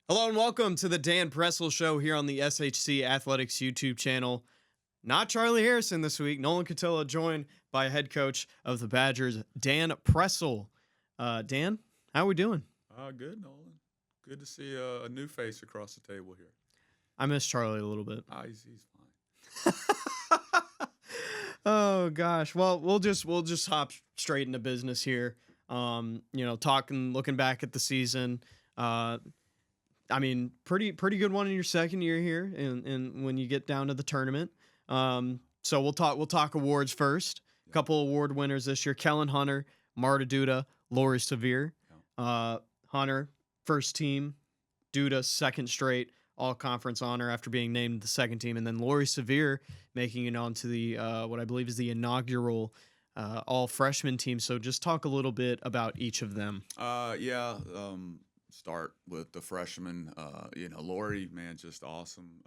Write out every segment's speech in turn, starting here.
Hello and welcome to the Dan Presel Show here on the SHC Athletics YouTube channel. Not Charlie Harrison this week. Nolan Cotillo joined by head coach of the Badgers, Dan Presel. Dan, how we doing? Good, Nolan. Good to see a new face across the table here. I miss Charlie a little bit. He's fine. Oh gosh. Well, we'll just hop straight into business here. Looking back at the season. Pretty good one in your second year here, and when you get down to the tournament. So we'll talk awards first. A couple award winners this year: Kellen Hunter, Marta Duda, Lori Severe. Hunter, first team; Duda, second straight all conference honor after being named the second team, and then Lori Severe making it onto the what I believe is the inaugural all freshman team. So just talk a little bit about each of them. Start with the freshman. Lori, man, just awesome.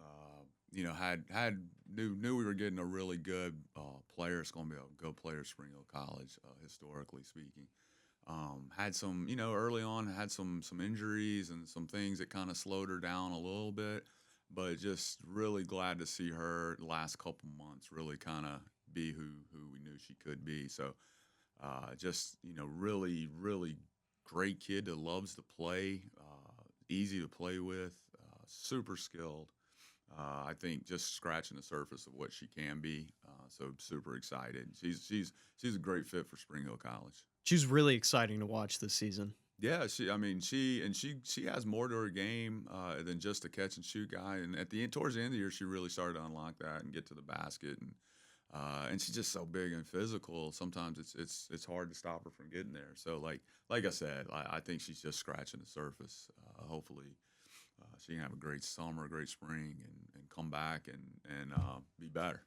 Knew we were getting a really good player. It's going to be a good player at Spring Hill College, historically speaking. Had some, early on had some injuries and some things that kind of slowed her down a little bit, but just really glad to see her the last couple months really kind of be who we knew she could be. So, really, really great kid that loves to play, easy to play with, super skilled. I think just scratching the surface of what she can be. So super excited. She's a great fit for Spring Hill College. She's really exciting to watch this season. Yeah, she has more to her game than just a catch and shoot guy. And towards the end of the year, she really started to unlock that and get to the basket. And she's just so big and physical. Sometimes it's hard to stop her from getting there. So like I said, I think she's just scratching the surface. Hopefully, she can have a great summer, a great spring, and come back and be better.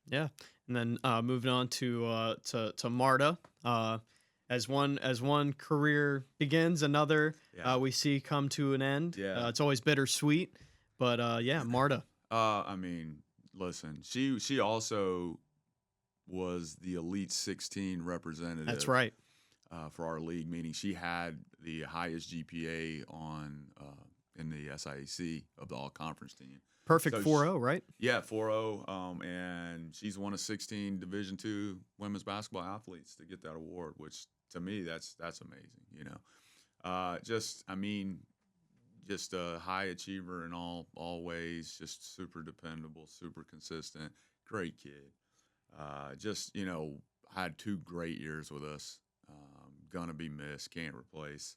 Yeah, and then moving on to Marta. As one career begins, another we see come to an end. Yeah. It's always bittersweet, but Marta. Listen, she also was the Elite 16 representative. That's right. For our league, meaning she had the highest GPA in the SIAC of the all-conference team. Perfect 4.0, right? Yeah, 4.0, and she's one of 16 Division II women's basketball athletes to get that award, which to me that's amazing. Just a high achiever in all ways, just super dependable, super consistent, great kid. Had 2 great years with us. Gonna be missed, can't replace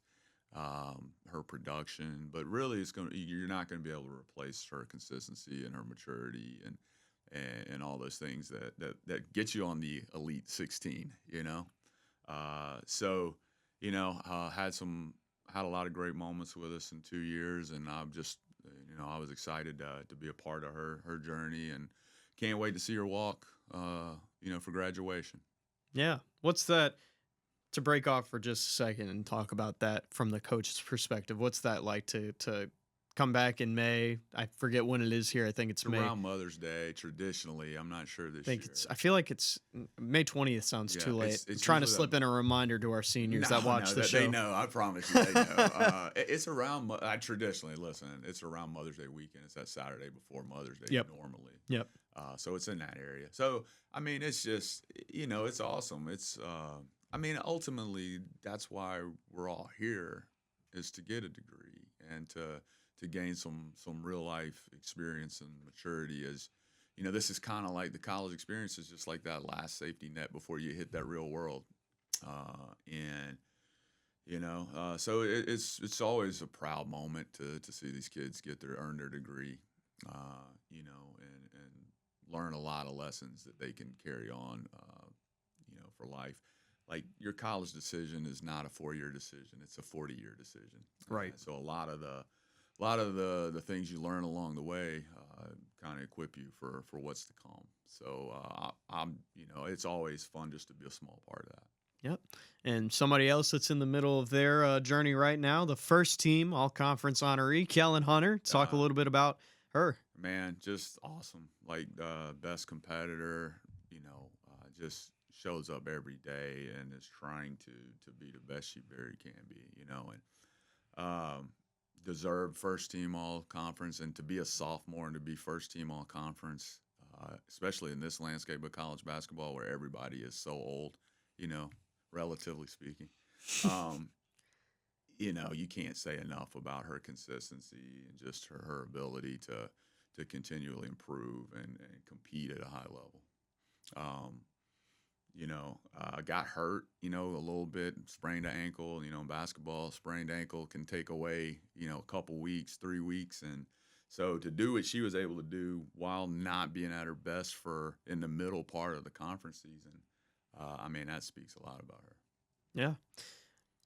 her production, but really you're not gonna be able to replace her consistency and her maturity and all those things that get you on the Elite 16. Had a lot of great moments with us in 2 years, and I was excited to be a part of her journey, and can't wait to see her walk, for graduation. Yeah. What's that? To break off for just a second and talk about that from the coach's perspective, what's that like to come back in May? I forget when it is here. I think it's May. Around Mother's Day, traditionally. I'm not sure this year. I feel like it's May 20th. Sounds too late. It's trying to slip in a reminder to our seniors that watch the show. They know. I promise you, they know. It's around. Traditionally, listen. It's around Mother's Day weekend. It's that Saturday before Mother's Day normally. Yep. So it's in that area. So it's just it's awesome. It's ultimately that's why we're all here, is to get a degree and to gain some real life experience and maturity. As this is kind of like the college experience is just like that last safety net before you hit that real world. So it's always a proud moment to see these kids earn their degree, and learn a lot of lessons that they can carry on, for life. Like, your college decision is not a 4-year decision; it's a 40-year decision. Right. So a lot of the things you learn along the way kind of equip you for what's to come. So it's always fun just to be a small part of that. Yep. And somebody else that's in the middle of their journey right now, the first team all-conference honoree, Kellen Hunter. Talk a little bit about her. Man, just awesome. Like, best competitor, just shows up every day and is trying to be the best she very can be, and deserved first team all conference, and to be a sophomore and to be first team all conference, especially in this landscape of college basketball where everybody is so old, you know, relatively speaking. Um, you can't say enough about her consistency and just her ability to continually improve and compete at a high level. Um, got hurt, a little bit, sprained an ankle. In basketball, sprained ankle can take away, a couple weeks, 3 weeks. And so to do what she was able to do while not being at her best for in the middle part of the conference season, that speaks a lot about her. Yeah.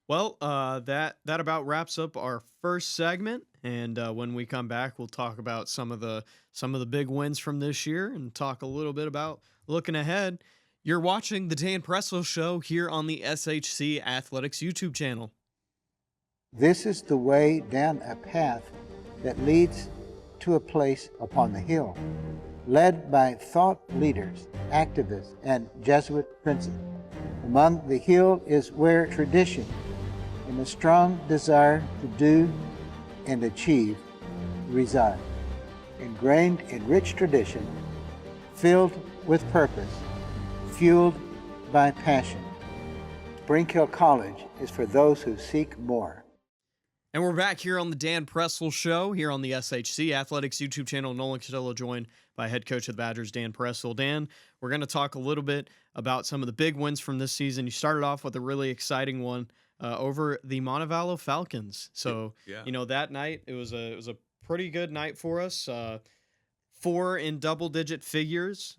Well, that about wraps up our first segment, and when we come back, we'll talk about some of the big wins from this year, and talk a little bit about looking ahead. You're watching the Dan Presel Show here on the SHC Athletics YouTube channel. This is the way down a path that leads to a place upon the hill, led by thought leaders, activists, and Jesuit princes. Among the hill is where tradition and a strong desire to do and achieve reside. Ingrained in rich tradition, filled with purpose, fueled by passion. Springhill College is for those who seek more. And we're back here on the Dan Presel Show, here on the SHC Athletics YouTube channel. Nolan Cotillo joined by head coach of the Badgers, Dan Presel. Dan, we're going to talk a little bit about some of the big wins from this season. You started off with a really exciting one over the Montevallo Falcons. So, Yeah. That night, it was a pretty good night for us. 4 in double-digit figures.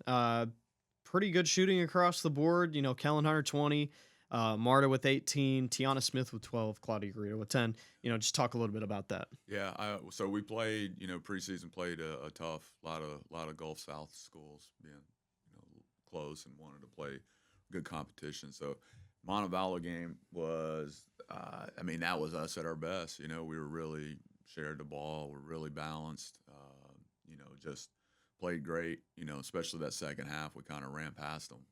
Pretty good shooting across the board. Kellen Hunter, 20. Marta with 18, Tiana Smith with 12, Claudia Garrido with 10. Just talk a little bit about that. Yeah, so we played, preseason played a tough lot of Gulf South schools being, close and wanted to play good competition. So Montevallo game was, that was us at our best. We were really shared the ball. We're really balanced. Just played great. Especially that second half, we kind of ran past them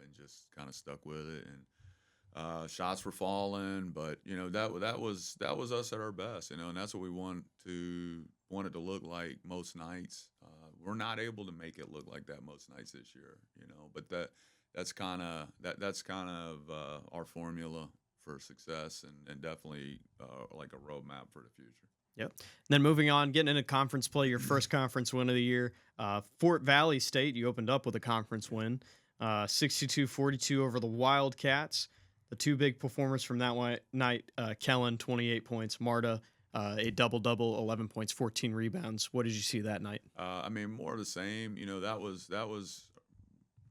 and just kind of stuck with it. And shots were falling, but that was us at our best, and that's what we wanted to look like most nights. We're not able to make it look like that most nights this year, but that's kind of our formula for success, and definitely like a roadmap for the future. Yep. Then moving on, getting into conference play, your first conference win of the year. Fort Valley State, you opened up with a conference win, 62-42 over the Wildcats. The two big performers from that night, Kellen, 28 points, Marta, a double-double, 11 points, 14 rebounds. What did you see that night? More of the same. That was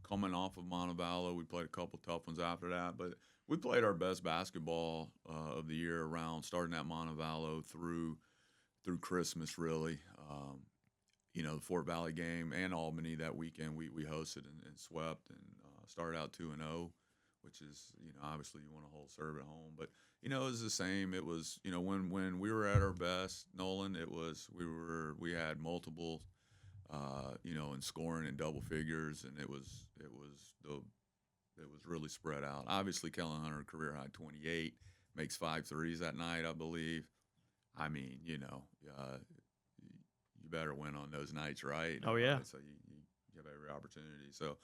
coming off of Montevallo. We played a couple tough ones after that, but we played our best basketball of the year around, starting at Montevallo through Christmas, really. The Fort Valley game and Albany that weekend, we hosted and swept and started out 2-0. Which is, obviously you want to hold serve at home. But, it was the same. It was, when we were at our best, Nolan, we had multiple, in scoring in double figures, and it was really spread out. Obviously, Kellen Hunter, career high 28, makes 5 threes that night, I believe. You better win on those nights, right? Oh, yeah. So you have every opportunity. So,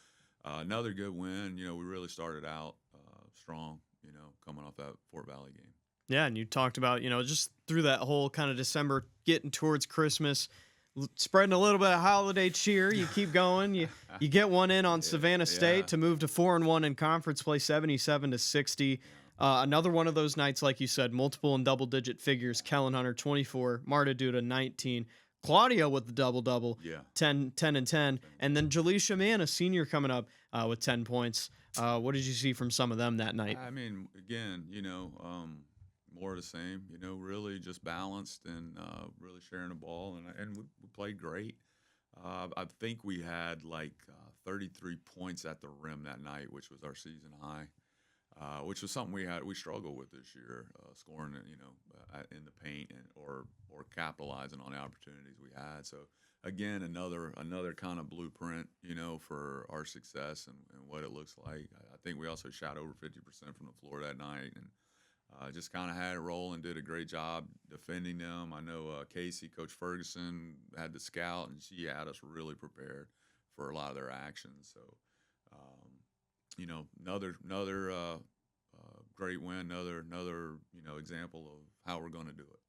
another good win. We really started out strong, coming off that Fort Valley game. Yeah, and you talked about, just through that whole kind of December, getting towards Christmas, spreading a little bit of holiday cheer. You keep going. You get one in on Savannah State to move to 4-1 in conference play, 77-60. Another one of those nights, like you said, multiple and double-digit figures. Kellen Hunter, 24, Marta Duda, 19. Claudia with the double-double, 10 and 10. And then Jaleisha Mann, a senior, coming up with 10 points. What did you see from some of them that night? Again, more of the same, really just balanced and really sharing the ball. And we played great. I think we had 33 points at the rim that night, which was our season high. Which was something we struggled with this year, scoring, in the paint or capitalizing on the opportunities we had. So again, another kind of blueprint, for our success and what it looks like. I think we also shot over 50% from the floor that night, and just kind of had it rolling, did a great job defending them. I know Casey, Coach Ferguson, had the scout, and she had us really prepared for a lot of their actions. So, another great win, another example of how we're going to do it.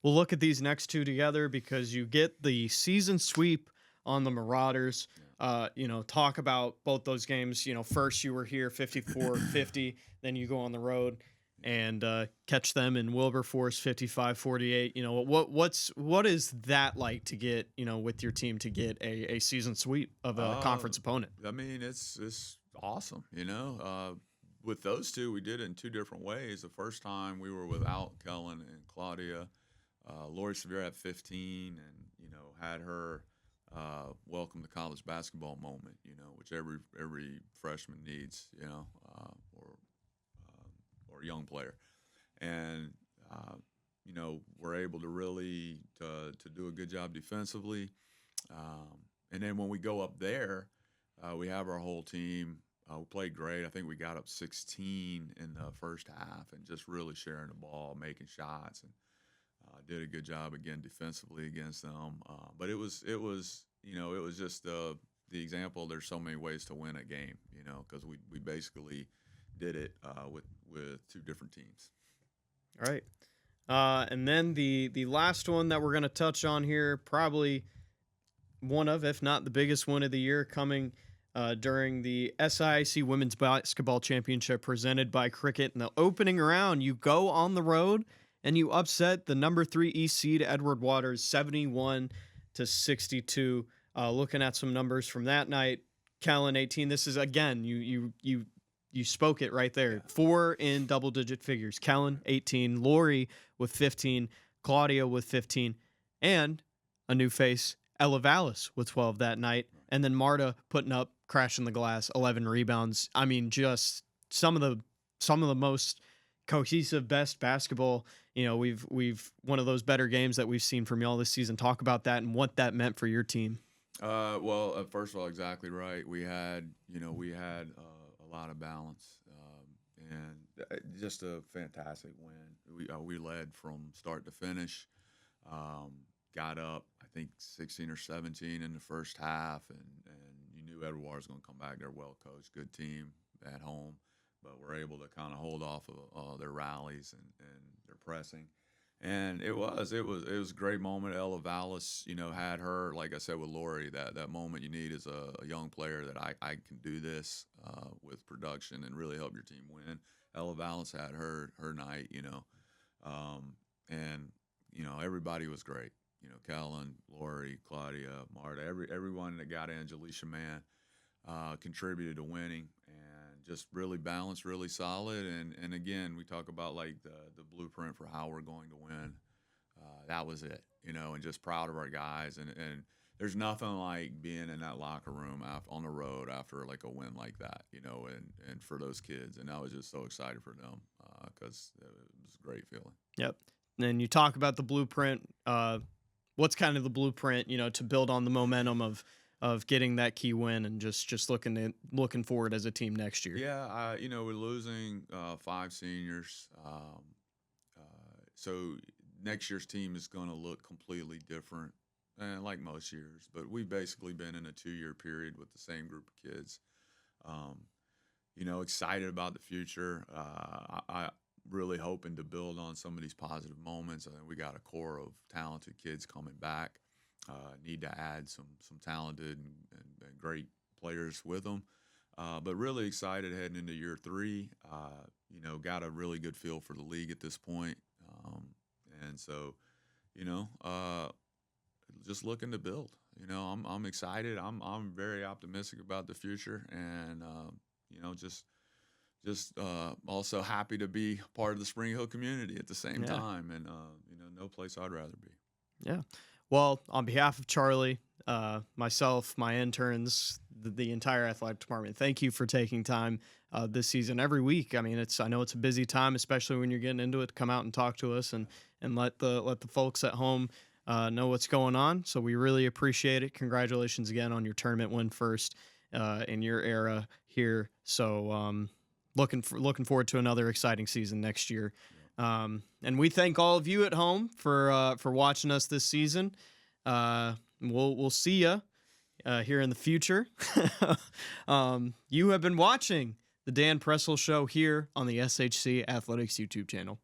We'll look at these next two together because you get the season sweep on the Marauders. Talk about both those games. First you were here 54-50, then you go on the road and catch them in Wilberforce 55-48. What is that like to get, with your team to get a season sweep of a conference opponent? I mean, it's awesome, with those two, we did it in two different ways. The first time we were without Kellen and Claudia. Lori Severe had 15 and, had her welcome to college basketball moment, which every freshman needs, or young player. And, we're able to really to do a good job defensively. And then when we go up there, we have our whole team. We played great. I think we got up 16 in the first half and just really sharing the ball, making shots, and did a good job again defensively against them. But it was just the example. There's so many ways to win a game, because we basically did it with two different teams. All right. And then the last one that we're going to touch on here, probably one of, if not the biggest one of the year, coming during the SIAC Women's Basketball Championship presented by Cricket. In the opening round, you go on the road and you upset the number 3 East seed Edward Waters 71-62. Looking at some numbers from that night, Kellen 18. This is again you spoke it right there. 4 in double-digit figures. Kellen 18, Lori with 15, Claudia with 15, and a new face, Ella Vallis with 12 that night, and then Marta putting up, crashing the glass, 11 rebounds. I mean, just some of the most cohesive, best basketball. We've one of those better games that we've seen from y'all this season. Talk about that and what that meant for your team. First of all, exactly right. We had a lot of balance, and just a fantastic win. We led from start to finish. Got up, I think 16 or 17 in the first half, and you knew Edward was going to come back. They're well coached, good team at home, but we're able to kind of hold off of their rallies and their pressing. And it was a great moment. Ella Vallis, had her, like I said with Lori, that moment you need as a young player that I can do this with production and really help your team win. Ella Vallis had her night, and everybody was great. Kellen, Lori, Claudia, Marta, everyone that got in, Jaleisha Mann, contributed to winning, and just really balanced, really solid. And again, we talk about like the blueprint for how we're going to win. That was it, and just proud of our guys. And there's nothing like being in that locker room on the road after like a win like that, and for those kids. And I was just so excited for them because it was a great feeling. Yep. And you talk about the blueprint. What's kind of the blueprint, to build on the momentum of getting that key win and just looking forward as a team next year? Yeah, we're losing 5 seniors, so next year's team is going to look completely different, like most years. But we've basically been in a 2-year period with the same group of kids. Excited about the future. I really hoping to build on some of these positive moments. I think we got a core of talented kids coming back. Need to add some talented and great players with them. But really excited heading into year 3. Got a really good feel for the league at this point. And so, just looking to build. I'm excited. I'm very optimistic about the future, and just also happy to be part of the Spring Hill community at the same time, and no place I'd rather be. Yeah. Well, on behalf of Charlie, myself, my interns, the entire athletic department, thank you for taking time this season every week. I mean, I know it's a busy time, especially when you're getting into it. Come out and talk to us and let the folks at home know what's going on. So we really appreciate it. Congratulations again on your tournament win first in your era here. So looking forward to another exciting season next year. And we thank all of you at home for watching us this season. We'll see you here in the future. You have been watching the Dan Presel Show here on the SHC Athletics YouTube channel.